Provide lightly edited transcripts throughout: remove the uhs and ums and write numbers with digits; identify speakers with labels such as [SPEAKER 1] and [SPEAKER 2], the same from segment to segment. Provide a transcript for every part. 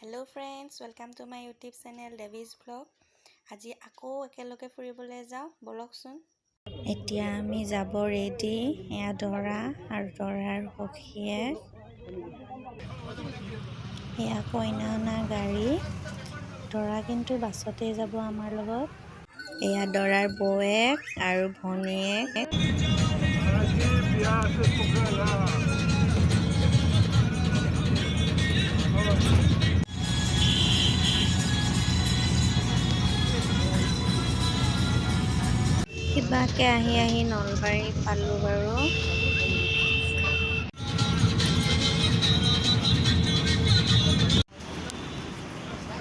[SPEAKER 1] Hello' friends, welcome to my YouTube channel ডেভিজ vlog. আজি আকৌ একেলগে ফুৰিবলৈ যাওঁ, ব'লকচোন। এতিয়া আমি যাব ৰেডি। এয়া দৰা আৰু দৰাৰ সখীয়ে, এয়া কইনা অনা গাড়ী। দৰা কিন্তু বাছতে যাব আমাৰ লগত। এয়া দৰাৰ বৌয়েক আৰু ভনীয়েক। কিবাকে আহি নলবাৰী পালোঁ বাৰু।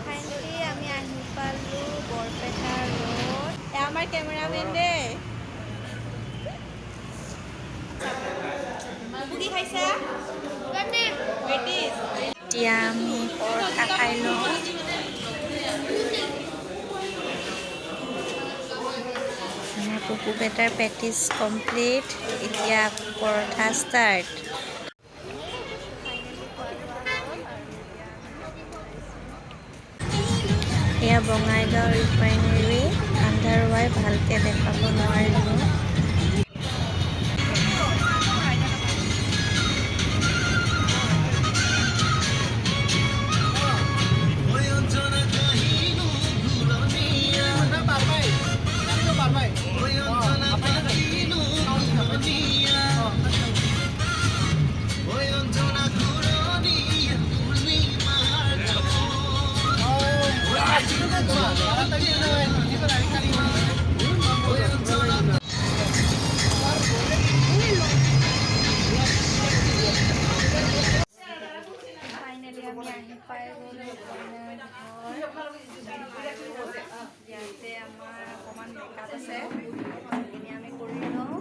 [SPEAKER 1] ফাইনেলি আমি আহি পালোঁ বৰপেটা ৰোড। আমাৰ কেমেৰামেন দেই। কি খাইছা? এতিয়া আমি পৰঠা খাই লওঁ। আমাৰ পপু বেটাৰ প্ৰেক্টিছ কমপ্লিট। এতিয়া পৰঠা ষ্টাৰ্ট। এয়া বঙাইগাঁও ৰিফাইনেৰী। আন্ধাৰ হোৱাই ভালকৈ দেখাব নোৱাৰিলোঁ। ফাইনেলি আমি আহি পাই গ'লোঁ কইনাৰ ঘৰ। ইয়াতে আমাৰ অকণমান মেকআপ আছে, সেইখিনি আমি কৰি লওঁ।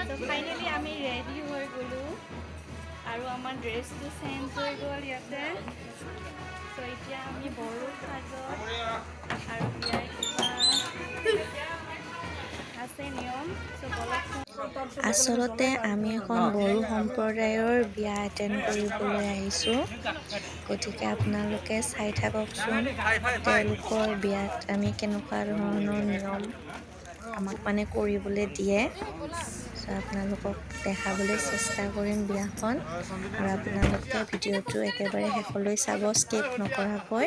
[SPEAKER 1] ত' ফাইনেলি আমি ৰেডি হৈ গ'লোঁ আৰু আমাৰ ড্ৰেছটো চেঞ্জ হৈ গ'ল ইয়াতে। ত' এতিয়া আমি বড়ো সাজত আৰু বিয়াৰ কিবা আছে নিয়ম। আচলতে আমি এখন বড়ো সম্প্ৰদায়ৰ বিয়া এটেণ্ড কৰিবলৈ আহিছোঁ, গতিকে আপোনালোকে চাই থাককচোন তেওঁলোকৰ বিয়াত আমি কেনেকুৱা ধৰণৰ নিয়ম আমাক কৰিবলৈ দিয়ে। চ' আপোনালোকক দেখাবলৈ চেষ্টা কৰিম বিয়াখন, আৰু আপোনালোকে ভিডিঅ'টো একেবাৰে শেষলৈ চাব, স্কিপ নকৰাকৈ।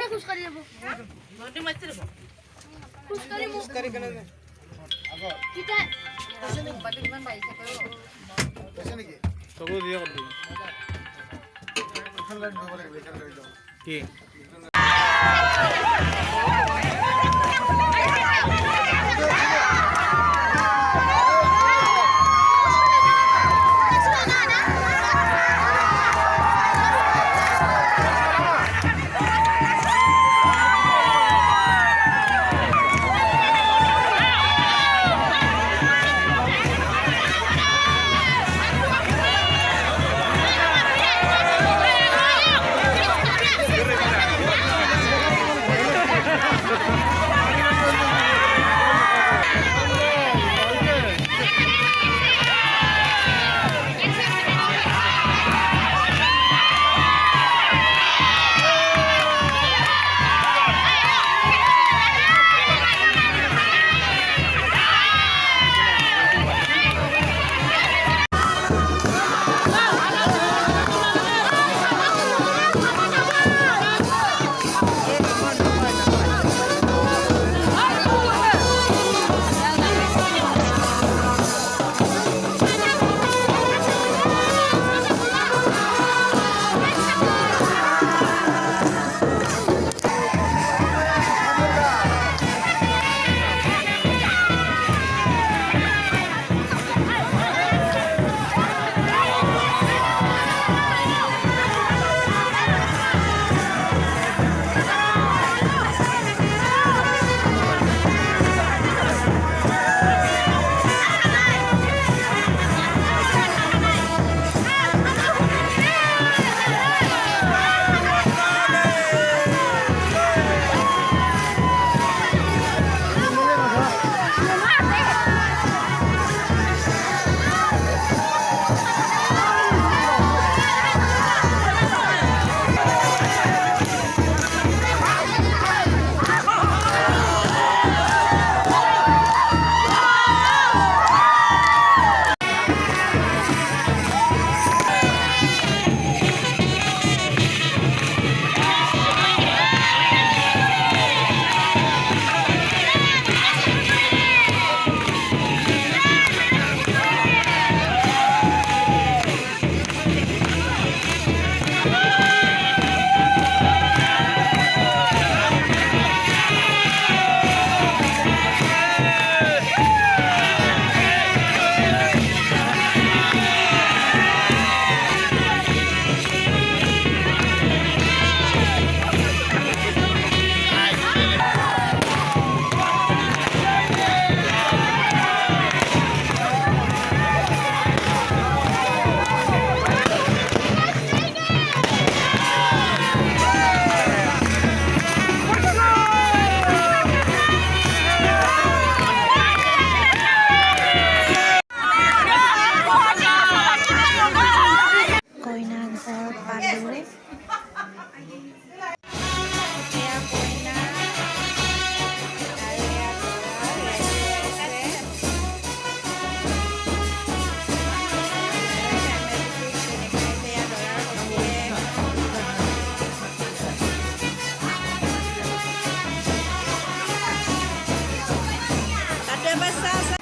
[SPEAKER 1] এয়া কইনা আৰু এয়া দৰা ৰেডি হৈছে। দেখাইছে এয়া দৰাৰ সখীয়ে। তাতে বাচ্চা আছে।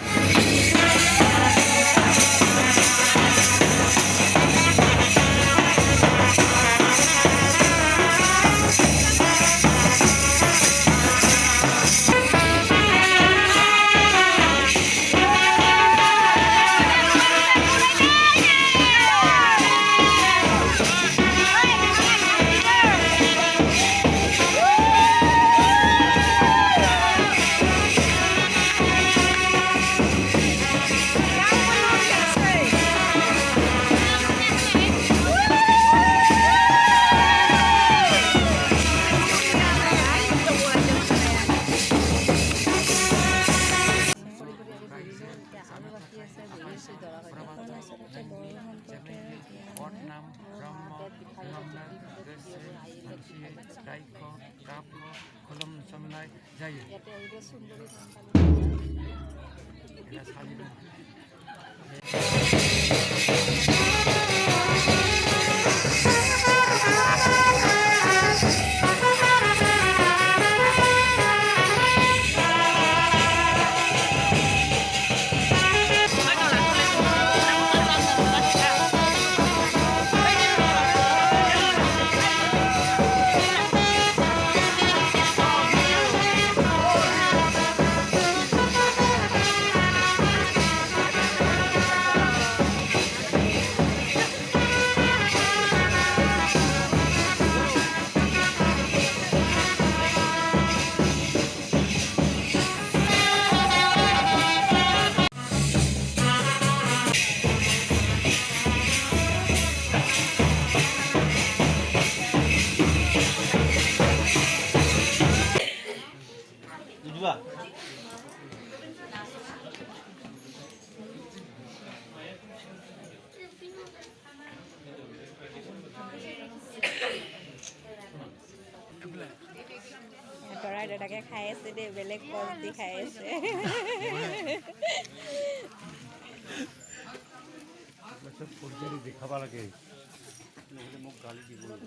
[SPEAKER 1] দৰাই দাদাকে খাই আছে দেই, বেলেগ পজ দি খাই আছে।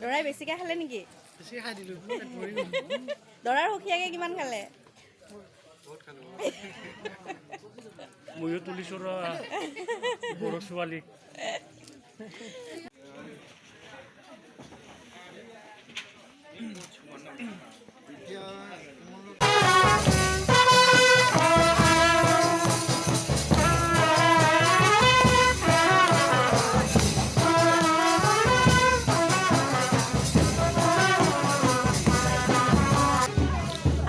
[SPEAKER 1] দৰাই বেছিকে খালে নেকি? দৰাৰ সখীয়াকে কিমান খালে?
[SPEAKER 2] ময়ো তুলিছোঁ বড়ো ছোৱালীক।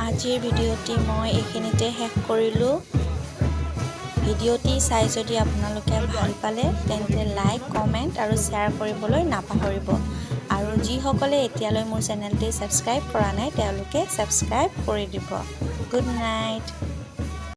[SPEAKER 1] আজিৰ ভিডিঅ'টি মই এইখিনিতে শেষ কৰিলোঁ। ভিডিঅ'টি চাই যদি আপোনালোকে ভাল পালে তেন্তে লাইক, কমেণ্ট আৰু শ্বেয়াৰ কৰিবলৈ নাপাহৰিব। আৰু যিসকলে এতিয়ালৈ মোৰ চেনেলটি ছাবস্ক্ৰাইব কৰা নাই তেওঁলোকে ছাবস্ক্ৰাইব কৰি দিব। Good night.